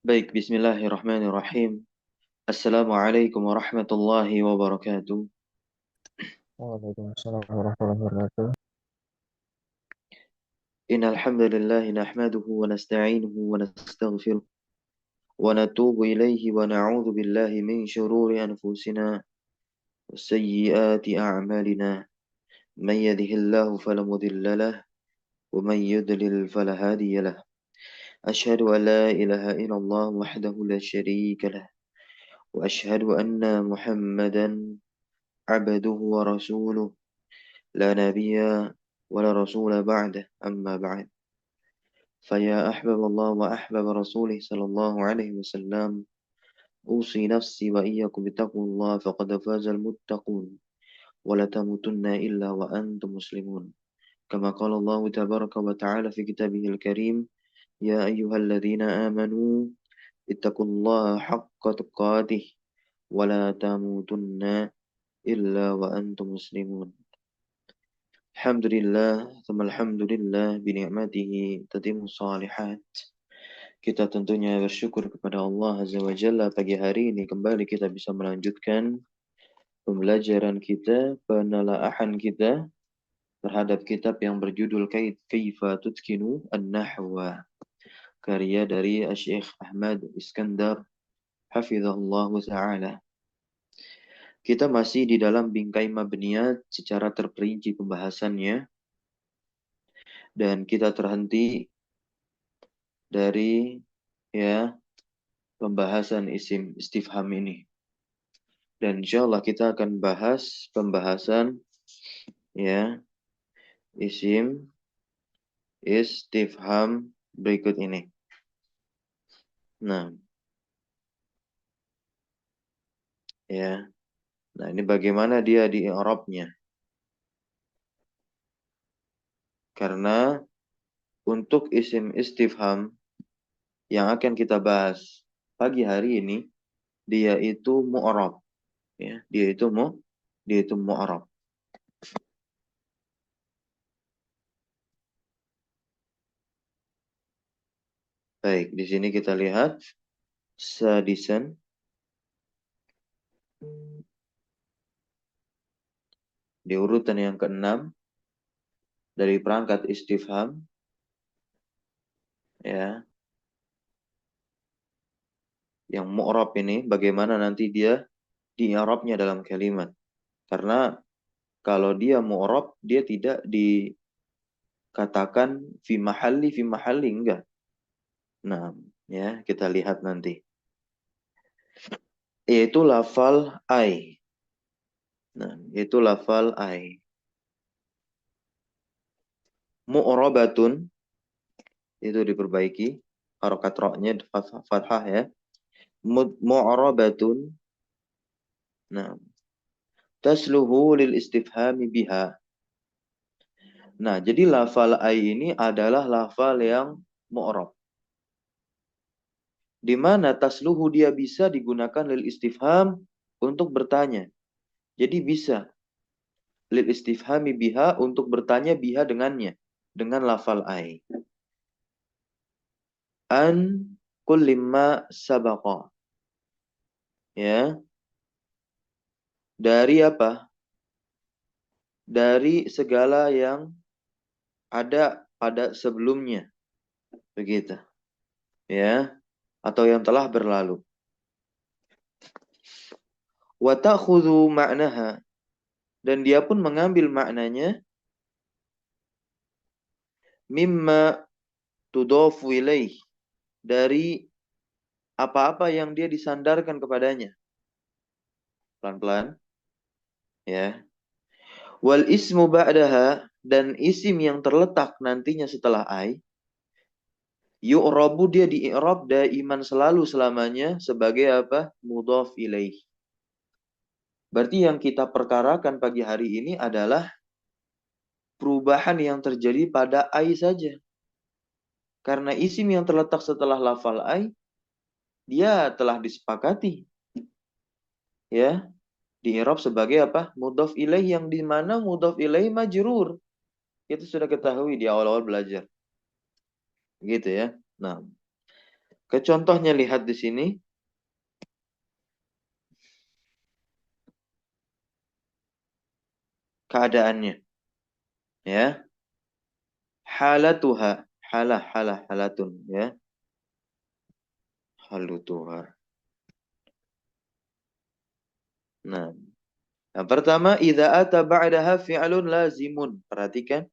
Baik, bismillahirrahmanirrahim. Assalamualaikum warahmatullahi wabarakatuh. Waalaikumsalam warahmatullahi wabarakatuh. Innal hamdalillah nahmaduhu wa nasta'inuhu wa nastaghfiruh wa natubu ilaihi wa na'udzu billahi min shururi anfusina wa sayyiati a'malina. Man yahdihillahu fala mudilla lahu wa man yudlil fala hadiya lahu. Ashhadu an la ilaha illallah wahdahu la syarika lahu wa ashhadu anna Muhammadan abduhu wa rasuluh. لا نبي ولا رسول بعده أما بعد فيا أحباب الله وأحباب رسوله صلى الله عليه وسلم أوصي نفسي وإياكم بتقوى الله فقد فاز المتقون ولا تموتن إلا وأنتم مسلمون كما قال الله تبارك وتعالى في كتابه الكريم يا أيها الذين آمنوا اتقوا الله حق تقاته ولا تموتن إلا وأنتم مسلمون. Alhamdulillah, thumma alhamdulillah bini'matihi tatimmu shalihat. Kita tentunya bersyukur kepada Allah Azza wa Jalla pagi hari ini kembali kita bisa melanjutkan pembelajaran kita, penelaahan kita terhadap kitab yang berjudul Kaifa Tutkinu An-Nahwa, karya dari Syekh Ahmad Iskandar hafizahullah ta'ala. Kita masih di dalam bingkai mabniyat secara terperinci pembahasannya dan kita terhenti dari ya pembahasan isim istifham ini. Dan insya Allah kita akan bahas pembahasan ya isim istifham berikut ini. Nah, ya. Nah, ini bagaimana dia di i'rabnya. Karena untuk isim istifham yang akan kita bahas pagi hari ini dia itu mu'rab, ya. Dia itu mu'rab. Baik, di sini kita lihat sadisan di urutan yang keenam dari perangkat istifham, ya, yang mu'rab ini bagaimana nanti dia di i'rabnya dalam kalimat. Karena kalau dia mu'rab dia tidak dikatakan fi mahalli enggak. Nah, ya, kita lihat nanti. Yaitu lafal ai. Nah, itu lafal ai. Mu'rabatun itu diperbaiki harokat roknya fathah ya. Mu'rabatun. Nah, tasluhu lil istifhami biha. Nah, jadi lafal ai ini adalah lafal yang mu'rab. Di mana tasluhu dia bisa digunakan lil istifham untuk bertanya. Jadi bisa lil istifhami biha untuk bertanya biha dengannya, dengan lafal ai. An kulli ma sabaqa. Ya, dari apa? Dari segala yang ada pada sebelumnya. Begitu. Ya, atau yang telah berlalu. Wa ta'khudhu ma'naha, dan dia pun mengambil maknanya mimma tudofu ilaih, dari apa-apa yang dia disandarkan kepadanya. Pelan-pelan, ya. Wal ismu ba'daha, dan isim yang terletak nantinya setelah ai, yu'rabu dia di i'rab daiman selalu selamanya sebagai apa? Mudhaf ilaih. Berarti yang kita perkarakan pagi hari ini adalah perubahan yang terjadi pada ai saja. Karena isim yang terletak setelah lafal ai, dia telah disepakati, ya, di i'rab sebagai apa? Mudhaf ilaih, yang di mana mudhaf ilaih majrur. Itu sudah ketahui di awal-awal belajar. Gitu ya. Nah, Contohnya lihat di sini keadaannya, ya. Halatuha, halatun, ya. Halutuha. Nah, yang pertama idza ata ba'daha fi'lun lazimun. Perhatikan.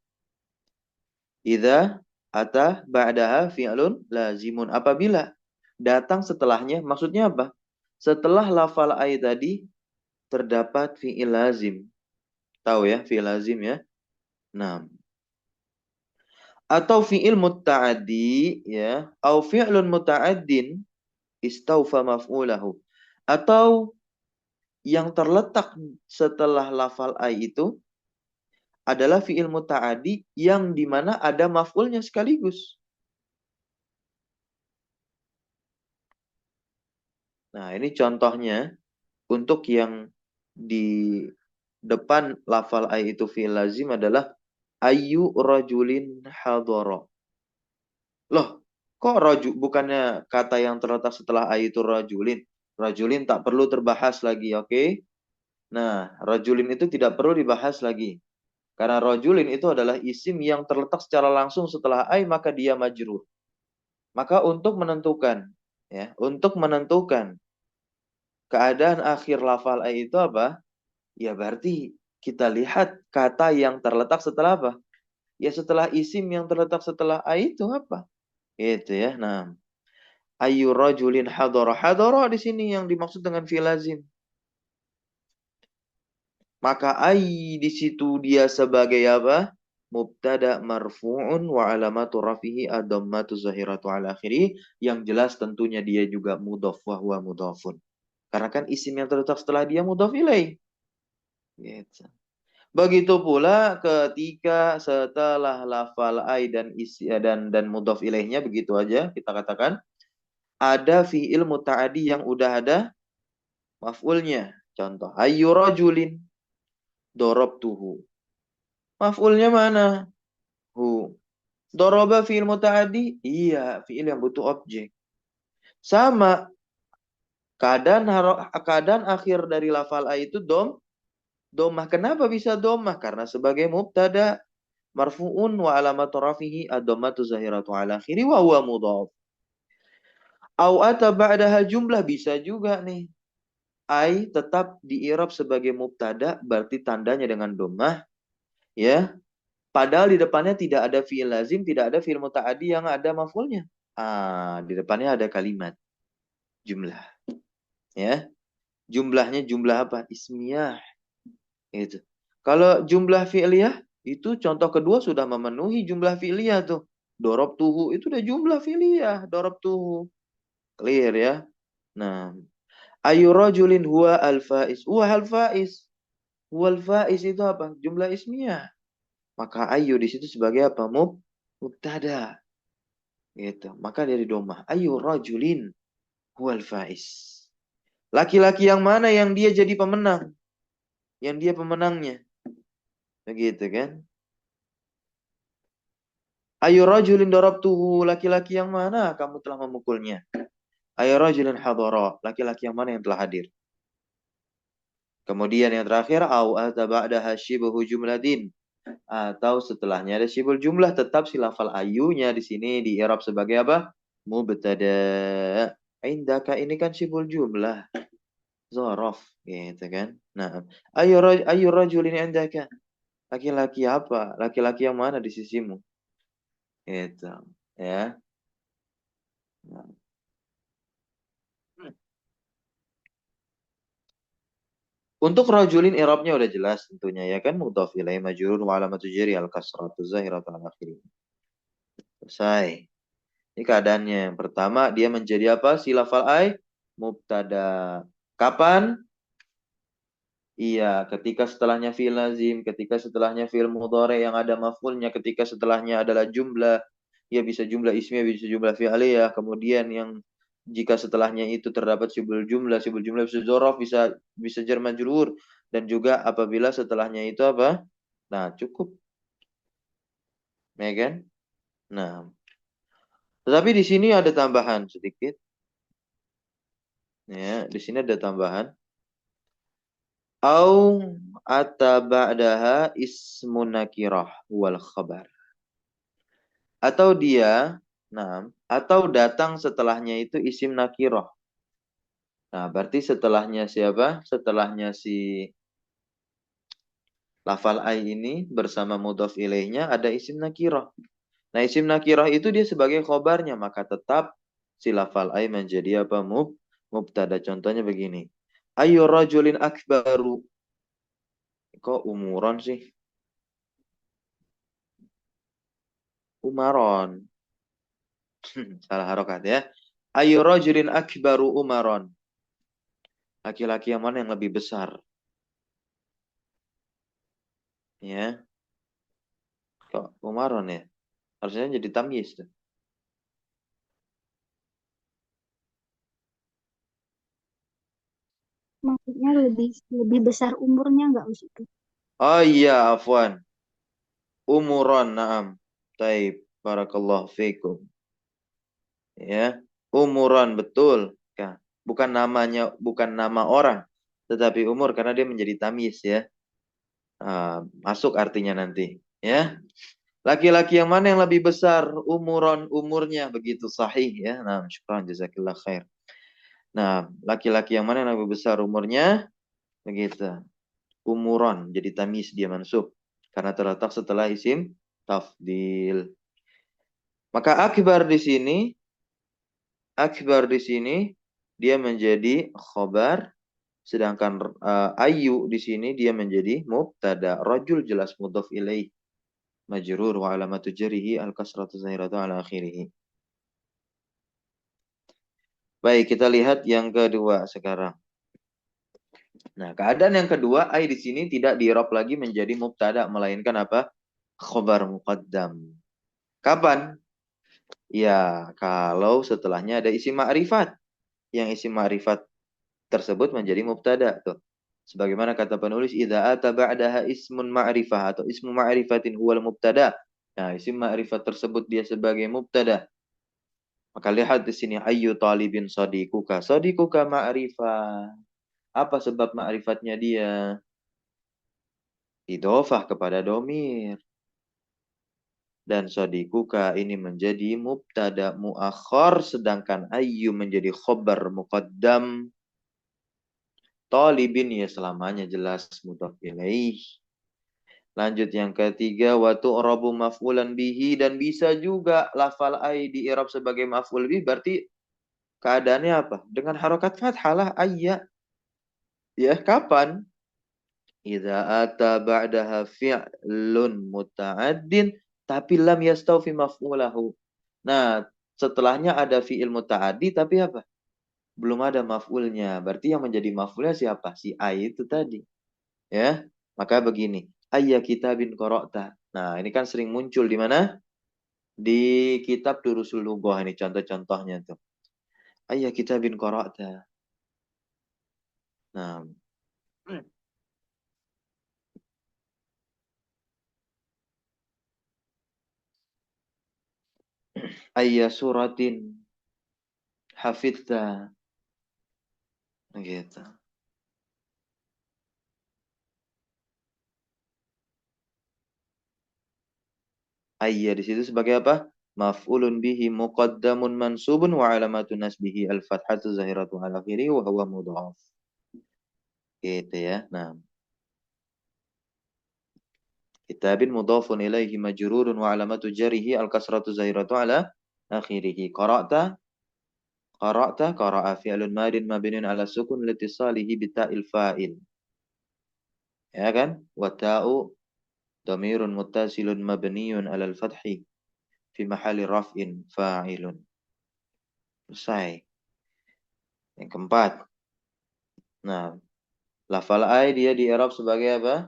Idza ata ba'daha fi'lun lazimun. Apabila datang setelahnya, maksudnya apa? Setelah lafal ay tadi terdapat fi'il lazim. Tahu ya, fi'il lazim ya. Nah, atau fi'il muta'addi ya, au fi'lun muta'addin istaufa maf'ulahu. Atau yang terletak setelah lafal ay itu adalah fi'il muta'addi yang dimana ada maf'ulnya sekaligus. Nah, ini contohnya untuk yang di depan lafal ay itu fi'il lazim adalah ayu rajulin hadoro. Loh, kok bukannya kata yang terletak setelah ay itu rajulin? Rajulin tak perlu terbahas lagi, oke? Nah, rajulin itu tidak perlu dibahas lagi. Karena rajulin itu adalah isim yang terletak secara langsung setelah ay, maka dia majrur. Maka untuk menentukan, ya, untuk menentukan keadaan akhir lafal ay itu apa? Ya berarti kita lihat kata yang terletak setelah apa? Ya setelah isim yang terletak setelah ay itu apa? Itu ya. Nah, ayu rajulin hadara. Hadara di sini yang dimaksud dengan fi'il lazim. Maka ay di situ dia sebagai apa? Mubtada marfu'un wa alamatu rafihi ad-dhammatu zahiratu ala akhiri, yang jelas tentunya dia juga mudhaf wa huwa mudhafun. Karena kan isim yang terletak setelah dia mudhaf ilaih. Gitu. Begitu pula ketika setelah lafal ay dan isi dan mudhaf ilaihnya begitu aja kita katakan ada fi'il muta'adi yang udah ada maf'ulnya. Contoh ayyu rajulin darabtuhu. Maf'ulnya mana? Hu. Doroba fi'il muta'adi? Iya, fi'il yang butuh objek. Sama, keadaan akhir dari lafal a itu domah. Kenapa bisa domah? Karena sebagai mubtada marfu'un wa alamatu rafihi ad-dhammatu zahiratu ala akhiri wa huwa mudhaf. Au ata ba'daha jumlah bisa juga nih. Ai tetap diirab sebagai mubtada berarti tandanya dengan domah, ya. Padahal di depannya tidak ada fi'il lazim, tidak ada fi'il muta'adi yang ada maf'ulnya. Di depannya ada kalimat jumlah, ya. Jumlahnya jumlah apa? Ismiyah. Itu. Kalau jumlah fi'liyah itu contoh kedua sudah memenuhi jumlah fi'liyah tuh. Dorob tuhu itu udah jumlah fi'liyah. Dorob tuhu. Clear ya. Nah, ayu rajulin huwa al-faiz. Huwa al-faiz. Huwa al-faiz itu apa? Jumlah ismiyah. Maka ayu di situ sebagai apa? Mubtada. Gitu. Maka dari domah. Ayu rajulin huwal faiz. Laki-laki yang mana yang dia jadi pemenang? Yang dia pemenangnya. Begitu kan? Ayu rajulin darabtuhu. Laki-laki yang mana kamu telah memukulnya? Ayu rajulin hadara. Laki-laki yang mana yang telah hadir? Kemudian yang terakhir. Au ata ba'daha shibuhu jumladin. Atau setelahnya ada shibul jumlah. Tetap si lafal ayunya di sini di i'rab sebagai apa? Mubtada. Indaka ini kan shibul jumlah. Zorof. Gitu kan? Nah. Ayu rajulin indaka. Laki-laki apa? Laki-laki yang mana di sisimu? Itu. Ya. Nah. Untuk rajulin i'rabnya udah jelas tentunya ya kan, mudhaf ilaih majrur wa alamatu jari al kasratu zahiratu al akhiri. Selesai. Ini keadaannya. Yang pertama dia menjadi apa? Si lafal ai mubtada. Kapan? Iya, ketika setelahnya fi'il lazim, ketika setelahnya fi'il mudhari yang ada maf'ulnya, ketika setelahnya adalah jumlah, ya bisa jumlah ismiyah, bisa jumlah fi'aliyah. Kemudian yang jika setelahnya itu terdapat sibul jumlah bisa dzaraf, bisa jar majrur, dan juga apabila setelahnya itu apa? Nah, cukup, ya kan? Nah, Tetapi di sini ada tambahan sedikit. Ya, di sini ada tambahan. Au ataba'daha ismun nakirah wal khabar. Atau dia, nah, atau datang setelahnya itu isim nakirah. Nah, berarti setelahnya siapa? Setelahnya si lafal ai ini bersama mudhaf ilaihnya ada isim nakirah. Nah, isim nakirah itu dia sebagai khobarnya, maka tetap si lafal ai menjadi apa? Mubtada. Contohnya begini. Ayu rajulin akbaru. Kok umuran sih? Umaron. Salah harokat ya. Ayu rajulin akbaru umaron. Laki-laki yang mana yang lebih besar? Ya, kok umaron ya? Harusnya jadi tamyiz tuh. Maksudnya lebih lebih besar umurnya nggak Ustaz? Oh iya, afwan. Umuron, naam. Taib. Barakallahu fiikum. Ya, umuron betul. Ya. Bukan namanya, bukan nama orang, tetapi umur karena dia menjadi tamyiz ya. Masuk artinya nanti. Ya, laki-laki yang mana yang lebih besar umuron umurnya begitu sahih ya. Nah, syukran jazakillah khair. Nah, laki-laki yang mana yang lebih besar umurnya begitu. Umuron jadi tamis dia mansub karena terletak setelah isim tafdil. Maka akbar di sini dia menjadi khobar, sedangkan ayu di sini dia menjadi mubtada. Rajul jelas mudhaf ilaih majrur wa alamatu jarihi al kasratu zahiratu ala akhirih. Baik, kita lihat yang kedua sekarang. Nah, keadaan yang kedua, ai di sini tidak di-i'rab lagi menjadi mubtada, melainkan apa? Khobar muqaddam. Kapan? Ya, kalau setelahnya ada isim ma'rifat. Yang isim ma'rifat tersebut menjadi mubtada tuh. Sebagaimana kata penulis, idza ata ba'daha ismun ma'rifah atau ismu ma'rifatin huwal mubtada. Nah, isim ma'rifat tersebut dia sebagai mubtada. Maka lihat di sini ayyu talibin sadiquka. Sadiquka ma'rifah. Apa sebab ma'rifatnya dia? Idhofah kepada domir. Dan sodikuka ini menjadi mubtada muakhar, sedangkan ayyu menjadi khobar muqaddam. Talibin ya selamanya jelas mudhaf ilaih. Lanjut yang ketiga, wa tu'rabu maf'ulan bihi, dan bisa juga lafal ay di i'rab sebagai maf'ul bihi, berarti keadaannya apa? Dengan harokat fathah lah ayya. Ya, kapan? Idza ata ba'daha fi'lun muta'addin tapi lam yastawfi maf'ulahu. Nah, setelahnya ada fi'il muta'addi tapi apa? Belum ada maf'ulnya. Berarti yang menjadi maf'ulnya siapa? Si ai itu tadi. Ya. Maka begini, ayya kitabin qara'ta. Nah, ini kan sering muncul di mana? Di kitab Durusul Lughah ini contoh-contohnya tuh. Ayya kitabin qara'ta. Nah, ayya suratin hafidta. Gitu. Ayya di situ sebagai apa? Maf'ulun bihi muqaddamun mansubun wa alamatun nasbihi al-fathatu zahiratu ala akhiri wa huwa mudhaf. Gitu ya. Nah, kitabin mudhafun ilaihi majrurun wa alamatu jarihi al-kasratu zahiratu ala akhirih. Qara'a fi'lun madin mabniun ala sukun litisalihi bita'il fa'il. Ya kan? Wa ta'u dhamirun muttasilun mabniun ala al-fathi fi mahali raf'in fa'ilun. Selesai. Yang keempat. Nah, lafal ai dia di i'rab sebagai apa?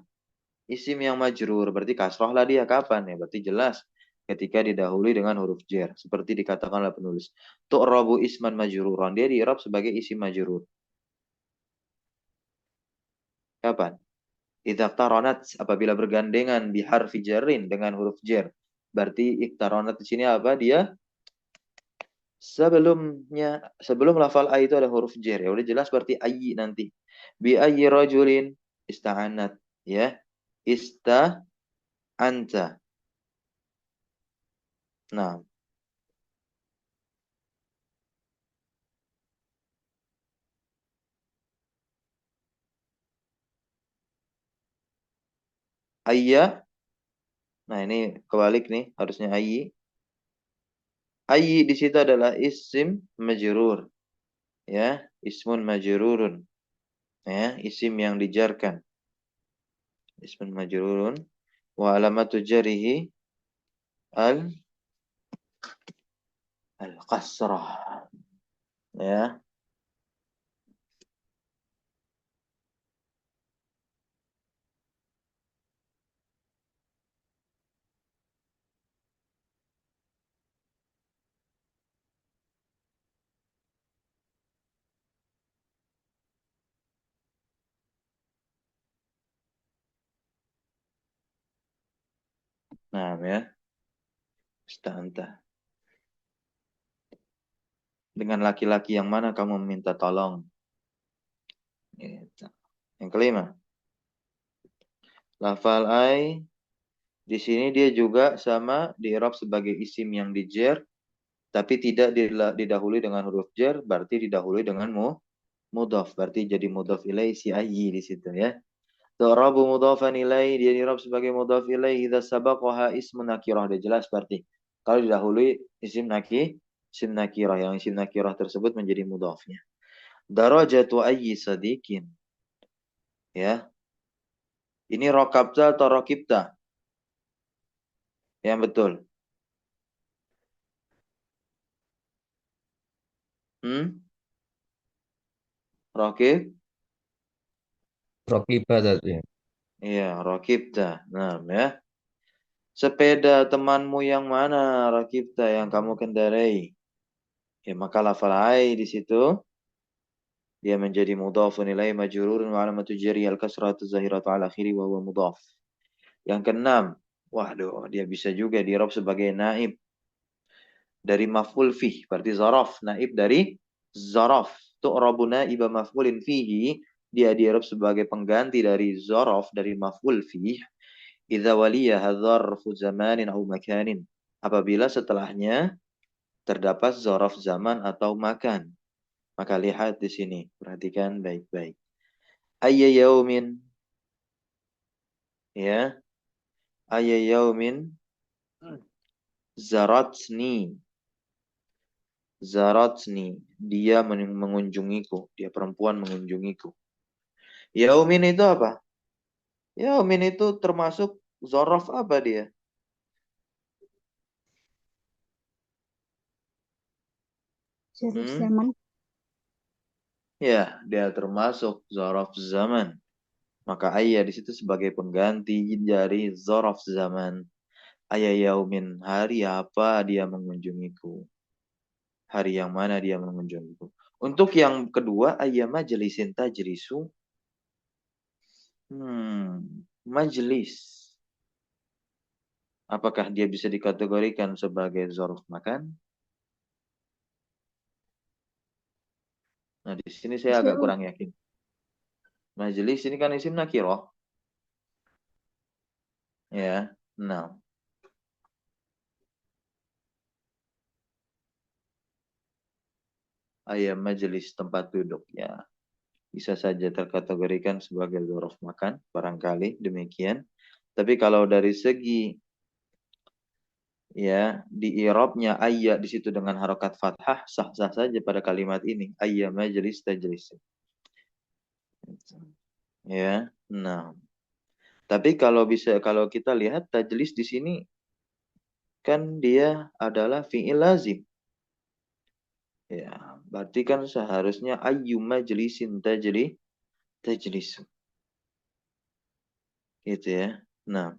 Isim yang majrur. Berarti kasroh lah dia kapan ya? Berarti jelas ketika didahului dengan huruf jar. Seperti dikatakan oleh penulis. Tu'rabu isman majruran. Dia di i'rab sebagai isim majrur. Kapan? Idza taronat apabila bergandengan bihar fijarin dengan huruf jar. Berarti iktaronat di sini apa? Dia Sebelum lafal a itu ada huruf jar. Ya udah jelas berarti ayyi nanti. Bi ayyi rajulin ista'anat, ya. Anta. Nah, ayya. Nah, ini kebalik nih, harusnya ayyi. Ayyi di situ adalah isim majrur, ya. Ismun majrurun, ya, isim yang dijarkan. Ismun majrurun wa alamatu jarihi al al-qasrah, ya. Nah, ya. Ista'anta. Dengan laki-laki yang mana kamu meminta tolong? Gitu. Yang kelima, lafal ai di sini dia juga sama di i'rab sebagai isim yang dijer, tapi tidak didahului dengan huruf jar, berarti didahului dengan mudhaf, berarti jadi mudhaf ilai si ayyi di situ, ya. Tu'rabu mudhafan ilai, dia i'rab sebagai mudhaf ilai idza sabaqaha ismun nakirah, dia jelas berarti. Kalau didahului isim nakirah, yang isim nakirah tersebut menjadi mudhafnya. Darajatu ayyi sadiqin, ya. Ini rokabta atau rokibta? Yang betul. Hmm? Rokib? Rokibah tadi. Iya, rokibta. Nah, ya. Sepeda temanmu yang mana, rokibta, yang kamu kendarai? Ya, maka lafal ai di situ dia menjadi mudhafun ilaihi majrurun wa alamatu jarri al-kasratu zahiratu ala akhiri wa huwa mudhaf. Yang keenam, waduh, dia bisa juga dirob sebagai naib dari maf'ul fih, berarti zaraf, naib dari zaraf. Tu'rabu naiba maf'ulin fihi, dia dirob sebagai pengganti dari zaraf dari maf'ul fih. Idza waliyaha dzarfu zamanin au makanin. Apabila setelahnya terdapat zaraf zaman atau makan. Maka lihat di sini, perhatikan baik-baik. Ayya yaumin, ya. Ayya yaumin zaratni. Zaratni, dia mengunjungiku, dia perempuan mengunjungiku. Yaumin itu apa? Yaumin itu termasuk zaraf apa dia? Zaruf Hmm? zaman. Ya, dia termasuk zaraf zaman. Maka ayya di situ sebagai pengganti dari zaraf zaman. Ayya yaumin, hari apa dia mengunjungiku? Hari yang mana dia mengunjungiku? Untuk yang kedua, ayya majlisin tajrisu. Majlis. Apakah dia bisa dikategorikan sebagai zarf makan? Nah, di sini saya agak Suruh. kurang yakin. Majlis ini kan isim nakirah. Ya, nah. Ayam majelis tempat duduk, ya. Bisa saja terkategorikan sebagai zarf makan, barangkali demikian. Tapi kalau dari segi ya di i'rabnya ayya di situ dengan harokat fathah sah-sah saja pada kalimat ini ayya majlis tajlis, ya. Nah, tapi kalau kita lihat tajlis di sini kan dia adalah fi'il lazim, ya. Berarti kan seharusnya ayyu majlisin tajlis gitu, ya. Nah,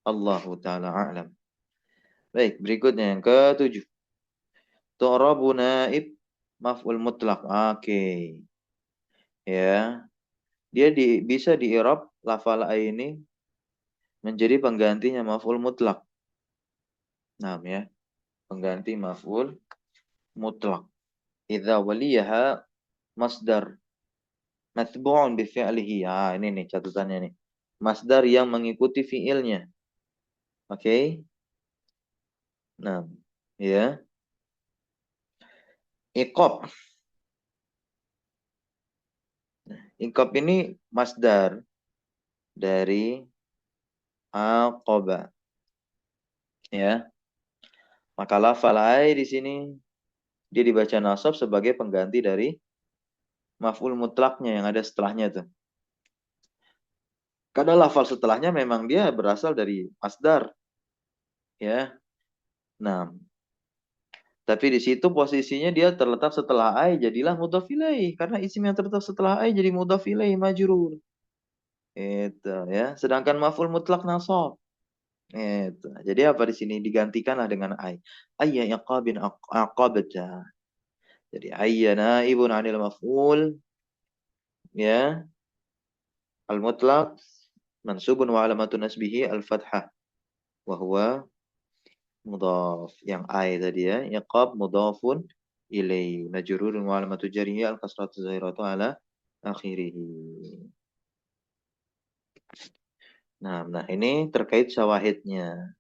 Allahu taala a'lam. Baik, berikutnya yang ketujuh. Tu'rabu naib maf'ul mutlaq. Oke. Ya. Dia bisa di i'rab lafal ini menjadi penggantinya maf'ul mutlak. Nah, ya, pengganti maf'ul mutlak. Idza waliyaha masdar matbu'un bi fi'lihi. Ah, ini nih catatannya nih. Masdar yang mengikuti fiilnya. Oke. Okay? Nah, ya. Iqab. Iqab ini masdar dari aqaba. Ya. Maka lafal ai di sini dia dibaca nasab sebagai pengganti dari maf'ul mutlaknya yang ada setelahnya tuh. Karena lafal setelahnya memang dia berasal dari masdar, ya. Nah, tapi di situ posisinya dia terletak setelah ai jadilah mudhaf ilaih karena isim yang terletak setelah ai jadi mudhaf ilaih majrur. Itu ya. Sedangkan maf'ul mutlak nasab. Itu. Jadi apa di sini digantikanlah dengan ai. Ayya iqabin aqabata. Jadi ayya naibun 'anil maf'ul ya al mutlaq mansubun wa alamatun nasbihi al fathah wa huwa mudhaf. Yang ai tadi ya, iqab mudhafun ilai majrurun wa alamatu jarrihi al kasratu zahiratu ala akhirih. Nah, ini terkait syawahidnya.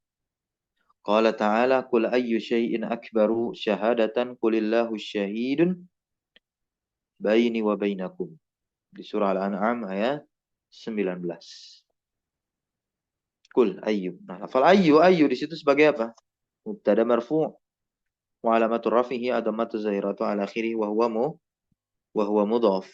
Qala ta'ala qul ayyu syai'in akbaru syahadatan qulillahu syahidun baini wa bainakum. Di surah Al-An'am ayat 19. Qul ayyu. Nah, lafal ayyu di situ sebagai apa? Mubtada marfu' wa alamatu rafihi adamatu zahiratu ala akhirih wa huwa mudhaf.